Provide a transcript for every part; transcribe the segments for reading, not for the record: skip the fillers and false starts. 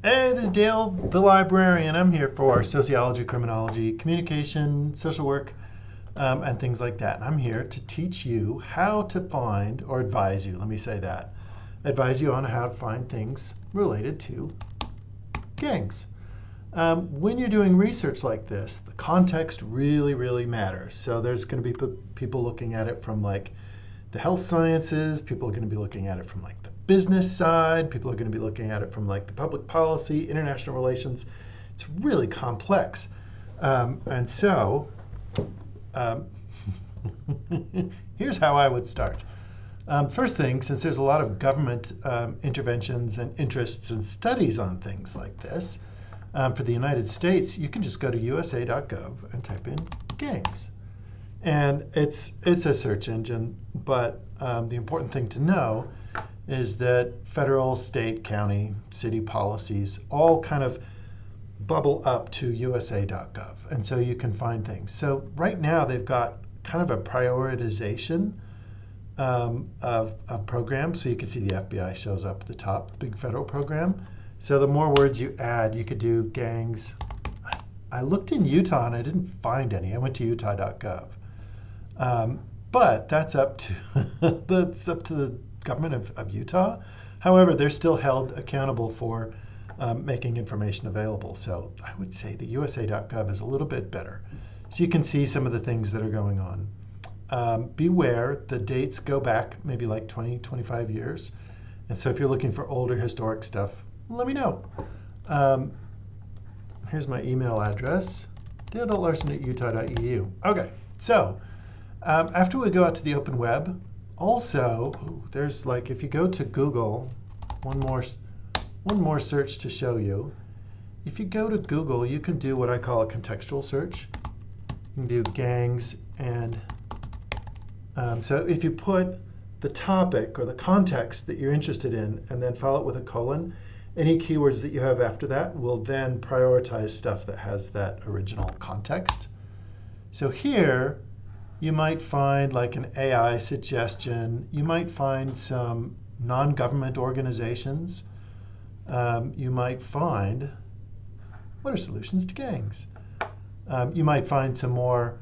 Hey, this is Dale, the librarian. I'm here for sociology, criminology, communication, social work, and things like that. And I'm here to teach you how to find, or advise you, let me say that, advise you on how to find things related to gangs. When you're doing research like this, the context really, really matters. So there's going to be people looking at it from like the health sciences, people are going to be looking at it from like the business side, people are going to be looking at it from like the public policy, international relations. It's really complex. And so um, here's how I would start. First thing, since there's a lot of government interventions and interests and studies on things like this, for the United States, you can just go to usa.gov and type in gangs. And it's a search engine, but the important thing to know is that federal, state, county, city policies all kind of bubble up to usa.gov. And so you can find things. So right now they've got kind of a prioritization of programs. So you can see the FBI shows up at the top, the big federal program. So the more words you add, you could do gangs. I looked in Utah and I didn't find any. I went to utah.gov. But that's up to the government of Utah. However, they're still held accountable for making information available. So I would say the USA.gov is a little bit better. So you can see some of the things that are going on. Beware, the dates go back maybe like 20, 25 years. And so if you're looking for older historic stuff, let me know. Here's my email address, dale.larson@utah.edu. Okay, so after we go out to the open web, also, there's like, if you go to Google, one more search to show you. If you go to Google, you can do what I call a contextual search. You can do gangs, and so if you put the topic or the context that you're interested in and then follow it with a colon, any keywords that you have after that will then prioritize stuff that has that original context. So here, you might find like an AI suggestion. You might find some non-government organizations. You might find, what are solutions to gangs? You might find some more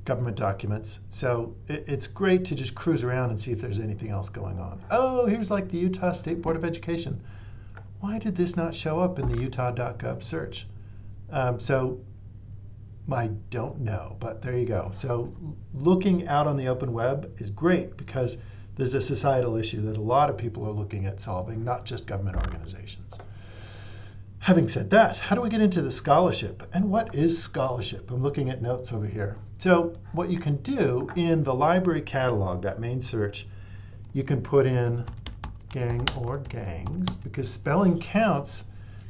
government documents. So it's great to just cruise around and see if there's anything else going on. Oh, here's like the Utah State Board of Education. Why did this not show up in the utah.gov search? So I don't know, but there you go. So looking out on the open web is great because there's a societal issue that a lot of people are looking at solving, not just government organizations. Having said that, how do we get into the scholarship? And what is scholarship? I'm looking at notes over here. So what you can do in the library catalog, that main search, you can put in gang or gangs, because spelling counts.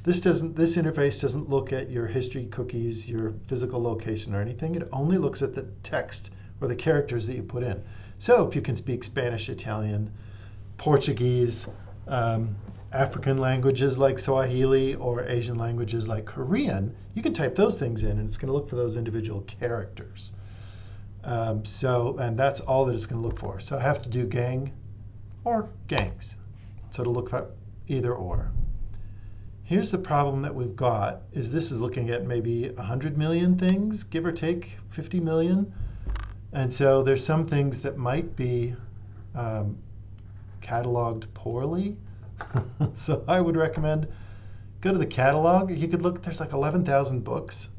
This interface doesn't look at your history cookies, your physical location or anything. It only looks at the text or the characters that you put in. So if you can speak Spanish, Italian, Portuguese, African languages like Swahili, or Asian languages like Korean, you can type those things in and it's going to look for those individual characters. And that's all that it's going to look for. So I have to do gang or gangs. So to look for either or. Here's the problem that we've got, is this is looking at maybe 100 million things, give or take 50 million. And so there's some things that might be cataloged poorly. So I would recommend go to the catalog. You could look, there's like 11,000 books.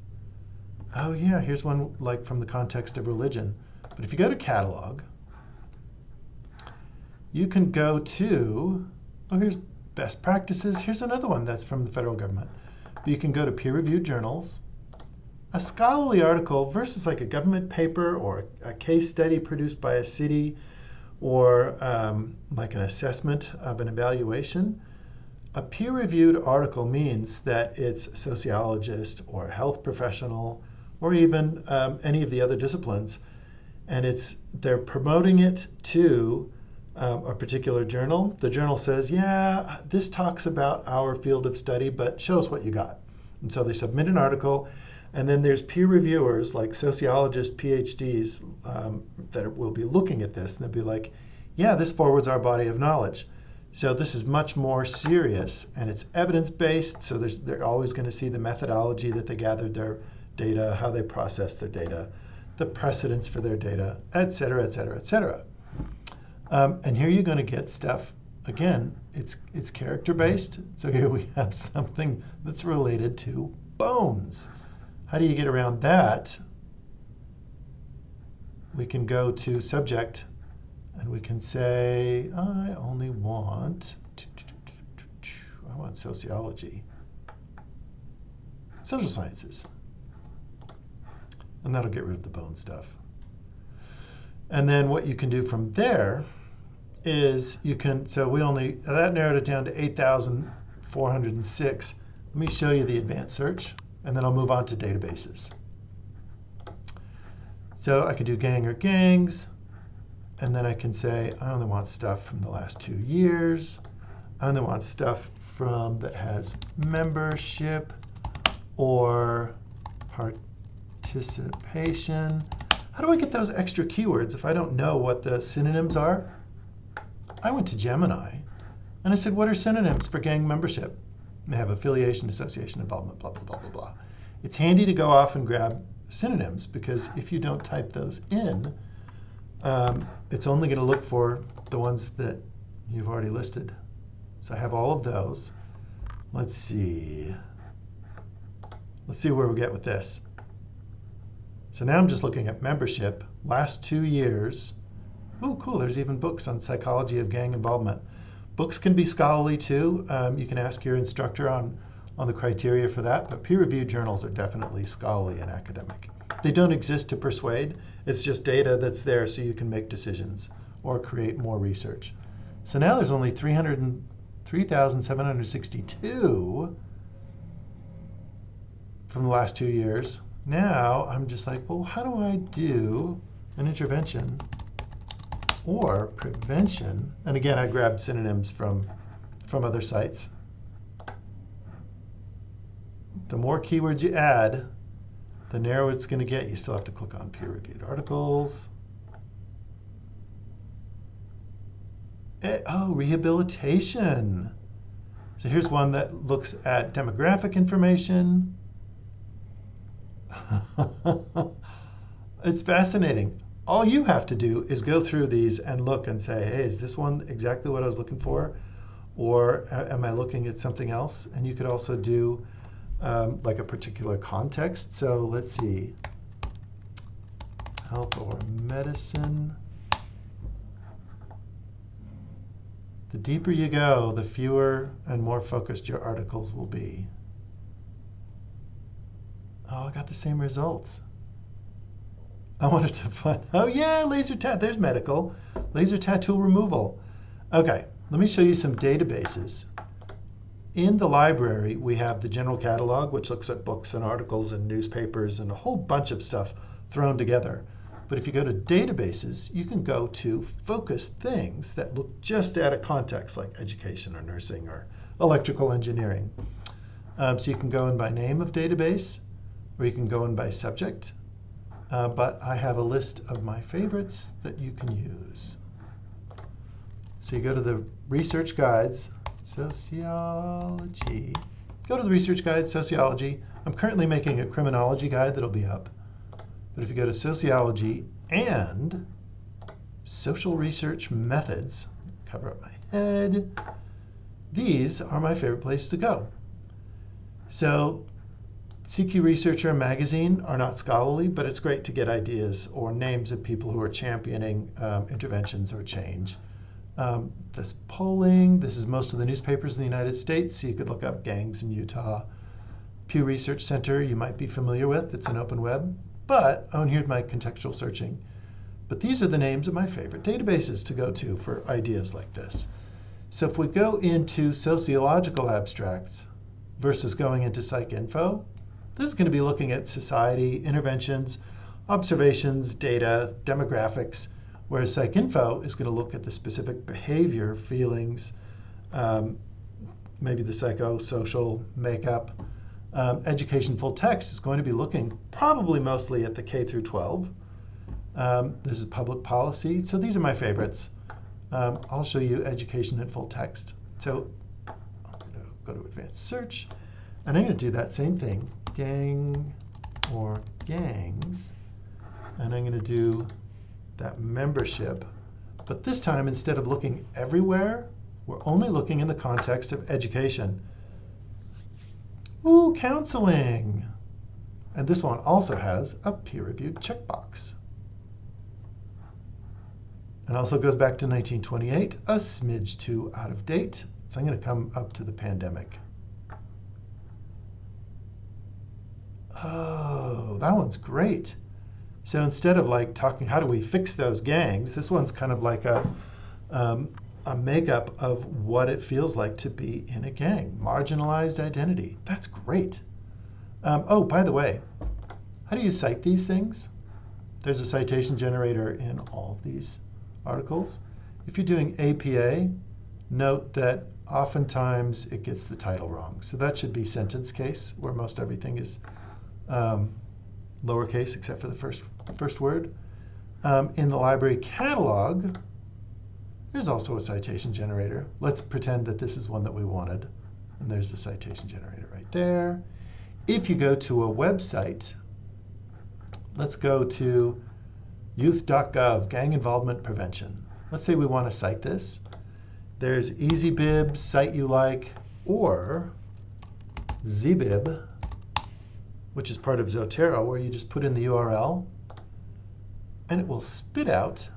Oh yeah, here's one like from the context of religion. But if you go to catalog, you can go to, oh, here's best practices. Here's another one that's from the federal government. But you can go to peer-reviewed journals. A scholarly article versus like a government paper or a case study produced by a city, or like an assessment of an evaluation. A peer-reviewed article means that it's a sociologist or a health professional or even any of the other disciplines, and they're promoting it to a particular journal. The journal says, yeah, this talks about our field of study, but show us what you got. And so they submit an article, and then there's peer reviewers like sociologists, PhDs that will be looking at this, and they'll be like, yeah, this forwards our body of knowledge. So this is much more serious, and it's evidence-based, so they're always going to see the methodology that they gathered their data, how they process their data, the precedents for their data, et cetera, et cetera, et cetera. And here you're going to get stuff, again, it's character-based. So here we have something that's related to bones. How do you get around that? We can go to subject, and we can say, I want sociology, social sciences. And that'll get rid of the bone stuff. And then what you can do from there is you can, so that narrowed it down to 8,406. Let me show you the advanced search, and then I'll move on to databases. So I could do gang or gangs, and then I can say, I only want stuff from the last 2 years. I only want stuff that has membership or participation. How do I get those extra keywords if I don't know what the synonyms are? I went to Gemini, and I said, what are synonyms for gang membership? They have affiliation, association, involvement, blah, blah, blah, blah, blah. It's handy to go off and grab synonyms, because if you don't type those in, it's only going to look for the ones that you've already listed. So I have all of those. Let's see. Let's see where we get with this. So now I'm just looking at membership, last 2 years. Oh, cool, there's even books on psychology of gang involvement. Books can be scholarly too. You can ask your instructor on the criteria for that, but peer-reviewed journals are definitely scholarly and academic. They don't exist to persuade. It's just data that's there so you can make decisions or create more research. So now there's only 3,762 from the last 2 years. Now I'm just like, well, how do I do an intervention or prevention? And again, I grabbed synonyms from other sites. The more keywords you add, the narrower it's going to get. You still have to click on peer-reviewed articles. Oh, rehabilitation. So here's one that looks at demographic information. It's fascinating. All you have to do is go through these and look and say, hey, is this one exactly what I was looking for? Or am I looking at something else? And you could also do like a particular context. So let's see, health or medicine. The deeper you go, the fewer and more focused your articles will be. Oh, I got the same results. I wanted to find, oh yeah, laser tat, there's medical. Laser tattoo removal. Okay, let me show you some databases. In the library, we have the general catalog, which looks at books and articles and newspapers and a whole bunch of stuff thrown together. But if you go to databases, you can go to focused things that look just at a context, like education or nursing or electrical engineering. So you can go in by name of database, or you can go in by subject. But I have a list of my favorites that you can use. So you go to the research guides, sociology. Go to the research guide, sociology. I'm currently making a criminology guide that'll be up. But if you go to sociology and social research methods, cover up my head, these are my favorite place to go. So CQ Researcher magazine are not scholarly, but it's great to get ideas or names of people who are championing interventions or change. This polling, this is most of the newspapers in the United States, so you could look up gangs in Utah. Pew Research Center you might be familiar with, it's an open web. But, oh, and here's my contextual searching. But these are the names of my favorite databases to go to for ideas like this. So if we go into sociological abstracts versus going into PsycInfo, this is going to be looking at society, interventions, observations, data, demographics, whereas PsycInfo is going to look at the specific behavior, feelings, maybe the psychosocial makeup. Education full text is going to be looking probably mostly at the K through 12. This is public policy. So these are my favorites. I'll show you education in full text. So I'm going to go to advanced search, and I'm going to do that same thing, gang or gangs, and I'm going to do that membership. But this time, instead of looking everywhere, we're only looking in the context of education. Ooh, counseling. And this one also has a peer-reviewed checkbox. And also goes back to 1928, a smidge too out of date. So I'm going to come up to the pandemic. Oh, that one's great. So instead of like talking, how do we fix those gangs? This one's kind of like a makeup of what it feels like to be in a gang. Marginalized identity. That's great. Oh, by the way, how do you cite these things? There's a citation generator in all of these articles. If you're doing APA, note that oftentimes it gets the title wrong. So that should be sentence case, where most everything is lowercase except for the first word. In the library catalog, there's also a citation generator. Let's pretend that this is one that we wanted. And there's the citation generator right there. If you go to a website, let's go to youth.gov, gang involvement prevention. Let's say we want to cite this. There's EasyBib, Cite You Like, or ZBib, which is part of Zotero, where you just put in the URL, and it will spit out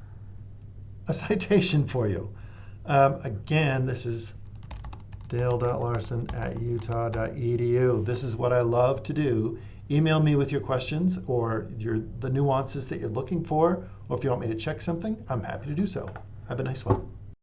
a citation for you. Again, this is dale.larson@utah.edu. This is what I love to do. Email me with your questions or the nuances that you're looking for, or if you want me to check something, I'm happy to do so. Have a nice one.